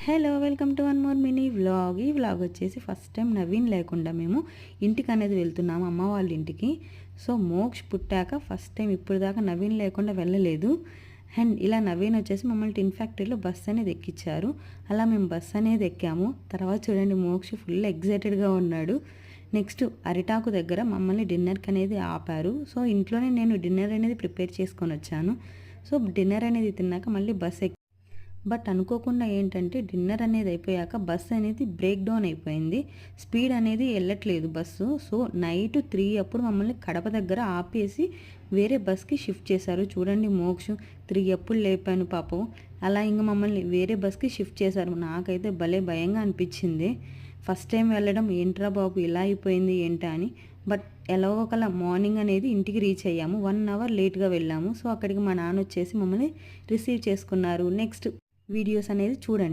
Hello welcome to one more mini vlog. ఈ vlog వచ్చేసి first time Naveen లేకుండా మేము ఇంటికి అనేది వెళ్తున్నాము, అమ్మ వాళ్ళ ఇంటికి. సో మోక్ష్ పుట్టాక ఫస్ట్ టైం ఇప్పుడు దాకా నవీన్ లేకుండా వెళ్ళలేదు. అండ్ ఇలా నవీన్ వచ్చేసి మమ్మల్ని టిన్ ఫ్యాక్టరీలో బస్ అనేది ఎక్కించారు. అలా మేము బస్ అనేది ఎక్కాము. తర్వాత చూడండి మోక్ష్ ఫుల్ ఎగ్జైటెడ్గా ఉన్నాడు. నెక్స్ట్ అరిటాకు దగ్గర మమ్మల్ని డిన్నర్కి అనేది ఆపారు. సో ఇంట్లోనే నేను డిన్నర్ అనేది ప్రిపేర్ చేసుకొని వచ్చాను. సో డిన్నర్ అనేది తిన్నాక మళ్ళీ బస్ బట్ అనుకోకుండా ఏంటంటే డిన్నర్ అనేది అయిపోయాక బస్సు అనేది బ్రేక్ డౌన్ అయిపోయింది. స్పీడ్ అనేది వెళ్ళట్లేదు బస్సు. సో నైట్ 3 అప్పుడు మమ్మల్ని కడప దగ్గర ఆపేసి వేరే బస్కి షిఫ్ట్ చేశారు. చూడండి మోక్ష 3 అప్పుడు లేపాను పాపం. అలా ఇంకా మమ్మల్ని వేరే బస్కి షిఫ్ట్ చేశారు. నాకైతే భలే భయంగా అనిపించింది. ఫస్ట్ టైం వెళ్ళడం ఏంట్రా బాబు ఇలా అయిపోయింది ఏంటా అని. బట్ ఎలాగోకలా మార్నింగ్ అనేది ఇంటికి రీచ్ అయ్యాము. 1 అవర్ లేట్గా వెళ్ళాము. సో అక్కడికి మా నాన్న వచ్చేసి మమ్మల్ని రిసీవ్ చేసుకున్నారు. నెక్స్ట్ వీడియోస్ అనేది చూడండి.